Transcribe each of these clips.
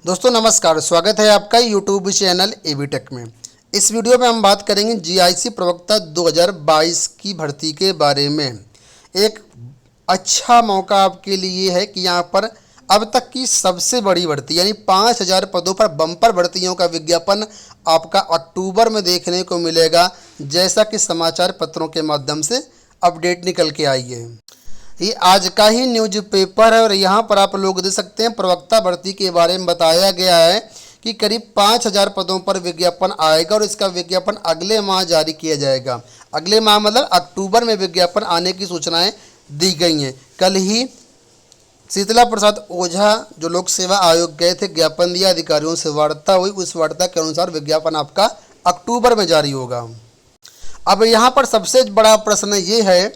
दोस्तों नमस्कार, स्वागत है आपका यूट्यूब चैनल एबी टेक में। इस वीडियो में हम बात करेंगे जीआईसी प्रवक्ता 2022 की भर्ती के बारे में। एक अच्छा मौका आपके लिए है कि यहाँ पर अब तक की सबसे बड़ी भर्ती यानी 5000 पदों पर बम्पर भर्तियों का विज्ञापन आपका अक्टूबर में देखने को मिलेगा, जैसा कि समाचार पत्रों के माध्यम से अपडेट निकल के आई है। ये आज का ही न्यूज़पेपर है और यहाँ पर आप लोग देख सकते हैं प्रवक्ता भर्ती के बारे में बताया गया है कि करीब 5000 पदों पर विज्ञापन आएगा और इसका विज्ञापन अगले माह जारी किया जाएगा। अगले माह मतलब अक्टूबर में विज्ञापन आने की सूचनाएं दी गई हैं। कल ही शीतला प्रसाद ओझा जो लोक सेवा आयोग गए थे, ज्ञापन दिया, अधिकारियों से वार्ता हुई, उस वार्ता के अनुसार विज्ञापन आपका अक्टूबर में जारी होगा। अब यहाँ पर सबसे बड़ा प्रश्न ये है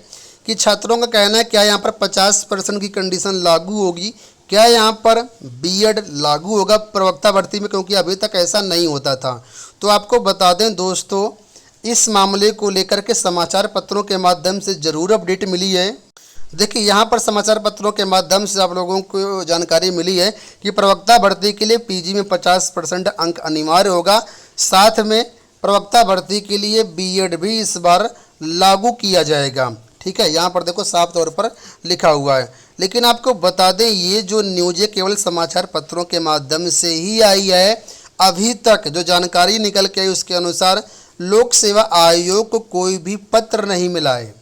कि छात्रों का कहना है क्या यहाँ पर 50% की कंडीशन लागू होगी, क्या यहाँ पर बीएड लागू होगा प्रवक्ता भर्ती में, क्योंकि अभी तक ऐसा नहीं होता था। तो आपको बता दें दोस्तों, इस मामले को लेकर के समाचार पत्रों के माध्यम से ज़रूर अपडेट मिली है। देखिए यहाँ पर समाचार पत्रों के माध्यम से आप लोगों को जानकारी मिली है कि प्रवक्ता भर्ती के लिए पीजी में 50% अंक अनिवार्य होगा। साथ में प्रवक्ता भर्ती के लिए बीएड भी इस बार लागू किया जाएगा। ठीक है, यहाँ पर देखो साफ तौर पर लिखा हुआ है। लेकिन आपको बता दें ये जो न्यूज़ केवल समाचार पत्रों के माध्यम से ही आई है। अभी तक जो जानकारी निकल के आई उसके अनुसार लोक सेवा आयोग को कोई भी पत्र नहीं मिला है।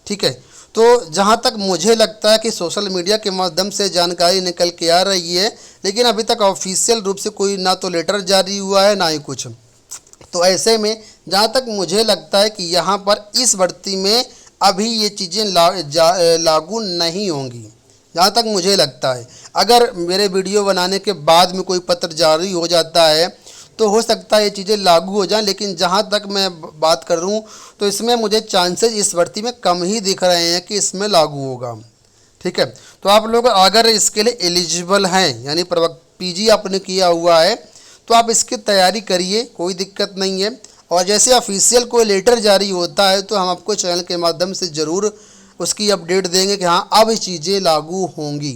ठीक है, तो जहाँ तक मुझे लगता है कि सोशल मीडिया के माध्यम से जानकारी निकल के आ रही है, लेकिन अभी तक ऑफिशियल रूप से कोई ना तो लेटर जारी हुआ है ना ही कुछ। तो ऐसे में जहाँ तक मुझे लगता है कि यहाँ पर इस भर्ती में अभी ये चीज़ें लागू नहीं होंगी, जहाँ तक मुझे लगता है। अगर मेरे वीडियो बनाने के बाद में कोई पत्र जारी हो जाता है तो हो सकता है ये चीज़ें लागू हो जाएं, लेकिन जहाँ तक मैं बात कर रहा हूँ तो इसमें मुझे चांसेस इस भर्ती में कम ही दिख रहे हैं कि इसमें लागू होगा। ठीक है, तो आप लोग अगर इसके लिए एलिजिबल हैं, यानी पीजी आपने किया हुआ है, तो आप इसकी तैयारी करिए, कोई दिक्कत नहीं है। और जैसे ऑफिशियल कोई लेटर जारी होता है तो हम आपको चैनल के माध्यम से ज़रूर उसकी अपडेट देंगे कि हाँ अब ये चीज़ें लागू होंगी।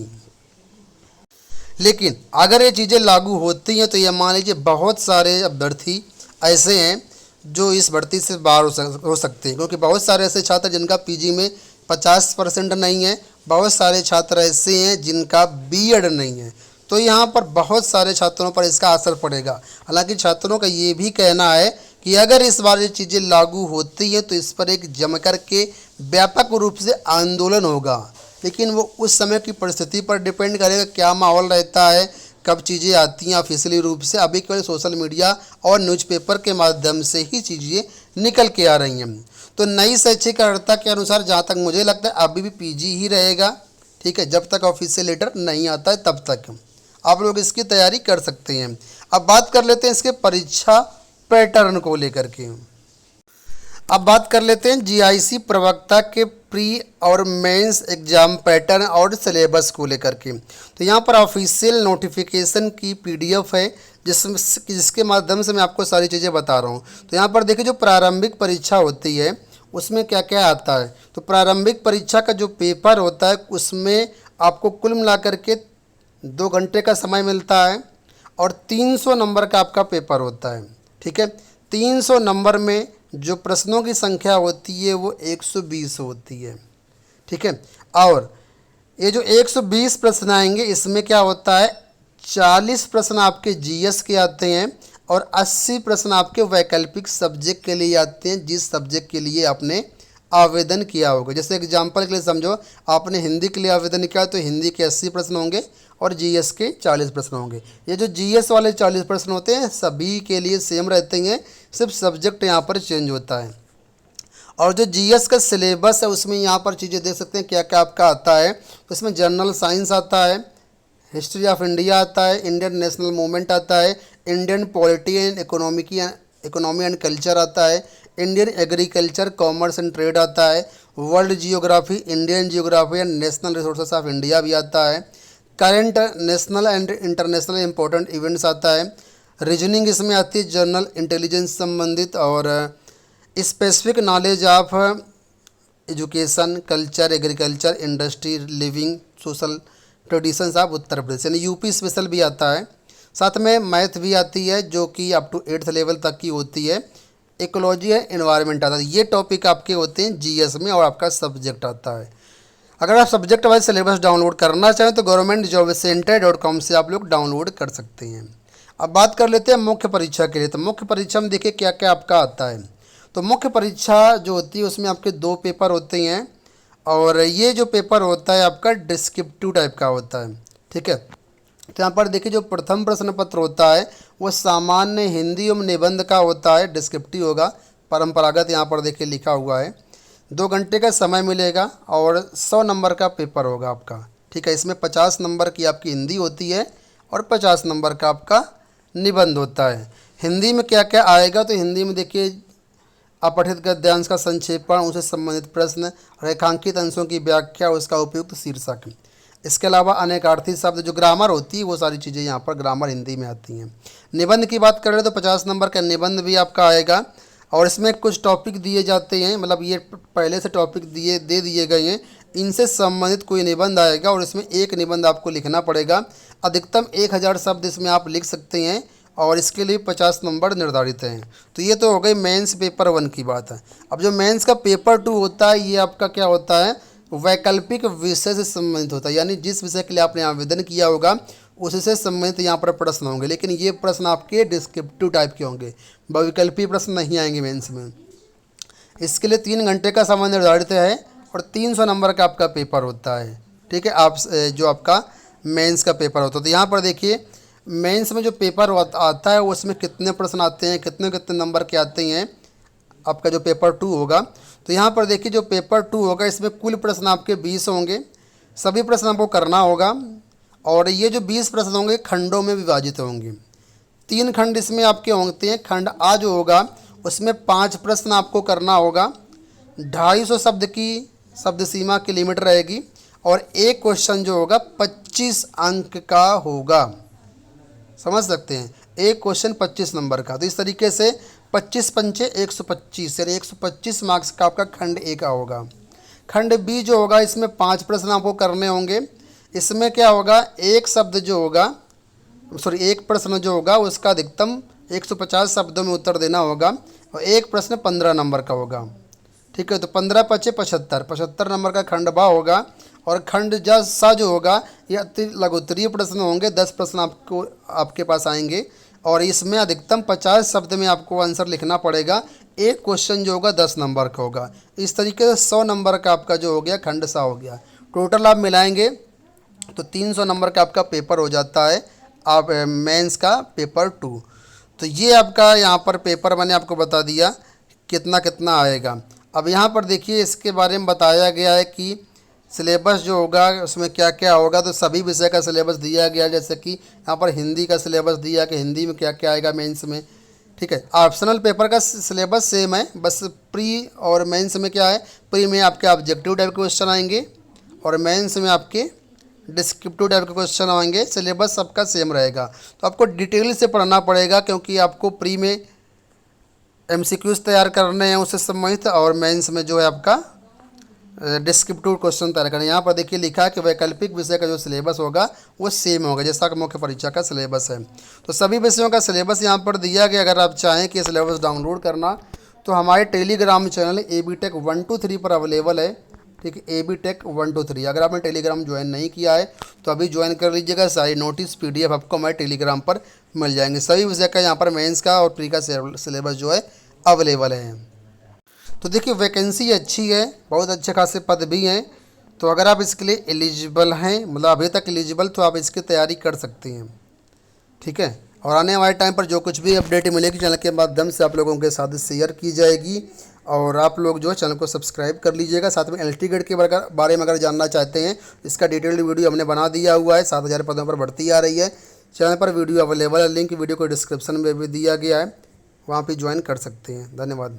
लेकिन अगर ये चीज़ें लागू होती हैं तो ये मान लीजिए बहुत सारे अभ्यर्थी ऐसे हैं जो इस भर्ती से बाहर हो सकते हैं, क्योंकि बहुत सारे ऐसे छात्र जिनका पीजी में 50% नहीं है, बहुत सारे छात्र ऐसे हैं जिनका बीएड नहीं है। तो यहाँ पर बहुत सारे छात्रों पर इसका असर पड़ेगा। हालांकि छात्रों का ये भी कहना है कि अगर इस बार ये चीज़ें लागू होती हैं तो इस पर एक जमकर के व्यापक रूप से आंदोलन होगा, लेकिन वो उस समय की परिस्थिति पर डिपेंड करेगा, क्या माहौल रहता है, कब चीज़ें आती हैं ऑफिशियली रूप से। अभी केवल सोशल मीडिया और न्यूज़पेपर के माध्यम से ही चीज़ें निकल के आ रही हैं। तो नई शैक्षिक अर्हता के अनुसार जहाँ तक मुझे लगता है अभी भी पीजी ही रहेगा। ठीक है, जब तक ऑफिशियल लेटर नहीं आता है तब तक आप लोग इसकी तैयारी कर सकते हैं। अब बात कर लेते हैं इसके परीक्षा पैटर्न को लेकर के। अब बात कर लेते हैं जीआईसी प्रवक्ता के प्री और मेंस एग्जाम पैटर्न और सिलेबस को लेकर के। तो यहाँ पर ऑफिशियल नोटिफिकेशन की पीडीएफ है जिसके माध्यम से मैं आपको सारी चीज़ें बता रहा हूँ। तो यहाँ पर देखिए जो प्रारंभिक परीक्षा होती है उसमें क्या क्या आता है। तो प्रारंभिक परीक्षा का जो पेपर होता है उसमें आपको कुल मिलाकर के 2 घंटे का समय मिलता है और 300 नंबर का आपका पेपर होता है। ठीक है, 300 नंबर में जो प्रश्नों की संख्या होती है वो 120 होती है। ठीक है, और ये जो 120 प्रश्न आएंगे इसमें क्या होता है, 40 प्रश्न आपके जीएस के आते हैं और 80 प्रश्न आपके वैकल्पिक सब्जेक्ट के लिए आते हैं, जिस सब्जेक्ट के लिए आपने आवेदन किया होगा। जैसे एग्जाम्पल के लिए समझो, आपने हिंदी के लिए आवेदन किया तो हिंदी के 80 प्रश्न होंगे और जीएस के 40 प्रश्न होंगे। ये जो जीएस वाले 40 प्रश्न होते हैं सभी के लिए सेम रहते हैं, सिर्फ सब्जेक्ट यहाँ पर चेंज होता है। और जो जीएस का सिलेबस है उसमें यहाँ पर चीज़ें देख सकते हैं क्या क्या आपका आता है। तो इसमें जनरल साइंस आता है, हिस्ट्री ऑफ इंडिया आता है, इंडियन नेशनल मूवमेंट आता है, Indian polity and economy and culture आता है, Indian agriculture commerce and trade आता है, world geography, Indian geography and national resources of India भी आता है, current national and international important events आता है, रीजनिंग इसमें आती है जनरल इंटेलिजेंस संबंधित, और specific knowledge of education, culture, agriculture, industry, living, social traditions of Uttar Pradesh, यानी यूपी स्पेशल भी आता है। साथ में मैथ भी आती है जो कि अप टू 8th लेवल तक की होती है। इकोलॉजी है, एनवायरनमेंट आता है। ये टॉपिक आपके होते हैं जीएस में और आपका सब्जेक्ट आता है। अगर आप सब्जेक्ट वाइज सिलेबस डाउनलोड करना चाहें तो governmentjobcenter.com से आप लोग डाउनलोड कर सकते हैं। अब बात कर लेते हैं मुख्य परीक्षा के लिए। तो मुख्य परीक्षा में देखिए क्या क्या आपका आता है। तो मुख्य परीक्षा जो होती है उसमें आपके 2 पेपर होते हैं और ये जो पेपर होता है आपका डिस्क्रिप्टिव टाइप का होता है। ठीक है, तो यहाँ पर देखिए जो प्रथम प्रश्न पत्र होता है वो सामान्य हिंदी एवं निबंध का होता है, डिस्क्रिप्टिव होगा। परंपरागत यहाँ पर देखिए लिखा हुआ है। 2 घंटे का समय मिलेगा और 100 नंबर का पेपर होगा आपका। ठीक है, इसमें 50 नंबर की आपकी हिंदी होती है और 50 नंबर का आपका निबंध होता है। हिंदी में क्या क्या आएगा, तो हिंदी में देखिए अपठित गद्यांश का संक्षेपण, उससे संबंधित प्रश्न, रेखांकित अंशों की व्याख्या, उसका उपयुक्त शीर्षक। इसके अलावा अनेकार्थी शब्द जो ग्रामर होती है वो सारी चीज़ें यहाँ पर ग्रामर हिंदी में आती हैं। निबंध की बात करें तो 50 नंबर का निबंध भी आपका आएगा और इसमें कुछ टॉपिक दिए जाते हैं, मतलब ये पहले से टॉपिक दे दिए गए हैं, इनसे संबंधित कोई निबंध आएगा और इसमें एक निबंध आपको लिखना पड़ेगा। अधिकतम 1000 शब्द इसमें आप लिख सकते हैं और इसके लिए 50 नंबर निर्धारित हैं। तो ये तो हो गई मेंस पेपर 1 की बात है। अब जो मेंस का पेपर 2 होता है ये आपका क्या होता है, वैकल्पिक विषय से संबंधित होता है, यानी जिस विषय के लिए आपने आवेदन किया होगा उससे संबंधित यहाँ पर प्रश्न होंगे, लेकिन ये प्रश्न आपके डिस्क्रिप्टिव टाइप के होंगे, वैकल्पिक प्रश्न नहीं आएंगे मेंस में। इसके लिए 3 घंटे का समय निर्धारित है और 300 नंबर का आपका पेपर होता है। ठीक है, आप जो आपका मेंस का पेपर होता है। तो यहाँ पर देखिए मेंस में जो पेपर आता है उसमें कितने प्रश्न आते हैं, कितने कितने नंबर के आते हैं, आपका जो पेपर 2 होगा। तो यहाँ पर देखिए जो पेपर 2 होगा इसमें कुल प्रश्न आपके 20 होंगे। सभी प्रश्न आपको करना होगा और ये जो 20 प्रश्न होंगे खंडों में विभाजित होंगे। 3 खंड इसमें आपके होते हैं। खंड आ जो होगा उसमें 5 प्रश्न आपको करना होगा। 250 शब्द की शब्द सीमा की लिमिट रहेगी और एक क्वेश्चन जो होगा 25 अंक का होगा। समझ सकते हैं, एक क्वेश्चन 25 नंबर का। तो इस तरीके से 25 पंचे 125 यानी 125 मार्क्स का आपका खंड ए का होगा। खंड बी जो होगा इसमें 5 प्रश्न आपको करने होंगे। इसमें क्या होगा, एक शब्द जो होगा एक प्रश्न जो होगा उसका अधिकतम 150 शब्दों में उत्तर देना होगा और एक प्रश्न 15 नंबर का होगा। ठीक है, तो 15 पचे 75 नंबर का खंड बा होगा और खंड सा जो होगा ये लघुत्तरीय प्रश्न होंगे। 10 प्रश्न आपके पास आएंगे और इसमें अधिकतम 50 शब्द में आपको आंसर लिखना पड़ेगा। एक क्वेश्चन जो होगा 10 नंबर का होगा। इस तरीके से 100 नंबर का आपका जो हो गया खंड सा हो गया। टोटल आप मिलाएंगे तो 300 नंबर का आपका पेपर हो जाता है, आप मेंस का पेपर 2। तो ये आपका यहाँ पर पेपर मैंने आपको बता दिया कितना कितना आएगा। अब यहाँ पर देखिए इसके बारे में बताया गया है कि सिलेबस जो होगा उसमें क्या क्या होगा। तो सभी विषय का सिलेबस दिया गया, जैसे कि यहाँ पर हिंदी का सिलेबस दिया कि हिंदी में क्या क्या आएगा मेंस में। ठीक है, ऑप्शनल पेपर का सिलेबस सेम है, बस प्री और मेंस में क्या है, प्री में आपके ऑब्जेक्टिव टाइप के क्वेश्चन आएंगे और मेंस में आपके डिस्क्रिप्टिव टाइप के क्वेश्चन आएंगे। सिलेबस सबका सेम रहेगा। तो आपको डिटेल से पढ़ना पड़ेगा क्योंकि आपको प्री में MCQs तैयार करने हैं उससे संबंधित और मेंस में जो है आपका डिस्क्रिप्टिव क्वेश्चन तैयार करना है। यहाँ पर देखिए लिखा है कि वैकल्पिक विषय का जो सिलेबस होगा वो सेम होगा जैसा कि मुख्य परीक्षा का सिलेबस है। तो सभी विषयों का सिलेबस यहाँ पर दिया गया। अगर आप चाहें कि सिलेबस डाउनलोड करना तो हमारे टेलीग्राम चैनल ABTech 1 to 3 पर अवेलेबल है। ठीक है, ABTech 1 to 3 अगर आपने टेलीग्राम ज्वाइन नहीं किया है तो अभी ज्वाइन कर लीजिएगा। सारी नोटिस PDF आपको हमारे टेलीग्राम पर मिल जाएंगे। सभी विषय का यहाँ पर मेंस का और प्री का सिलेबस जो है अवेलेबल है। तो देखिए वैकेंसी अच्छी है, बहुत अच्छे खासे पद भी हैं। तो अगर आप इसके लिए एलिजिबल हैं, मतलब अभी तक एलिजिबल, तो आप इसकी तैयारी कर सकते हैं। ठीक है, और आने वाले टाइम पर जो कुछ भी अपडेट मिलेगी चैनल के माध्यम से आप लोगों के साथ शेयर की जाएगी और आप लोग जो है चैनल को सब्सक्राइब कर लीजिएगा। साथ में LT ग्रेड के बारे में अगर जानना चाहते हैं इसका डिटेल्ड वीडियो हमने बना दिया हुआ है। 7000 पदों पर भर्ती आ रही है। चैनल पर वीडियो अवेलेबल है, लिंक वीडियो को डिस्क्रिप्शन में भी दिया गया है, वहाँ पर ज्वाइन कर सकते हैं। धन्यवाद।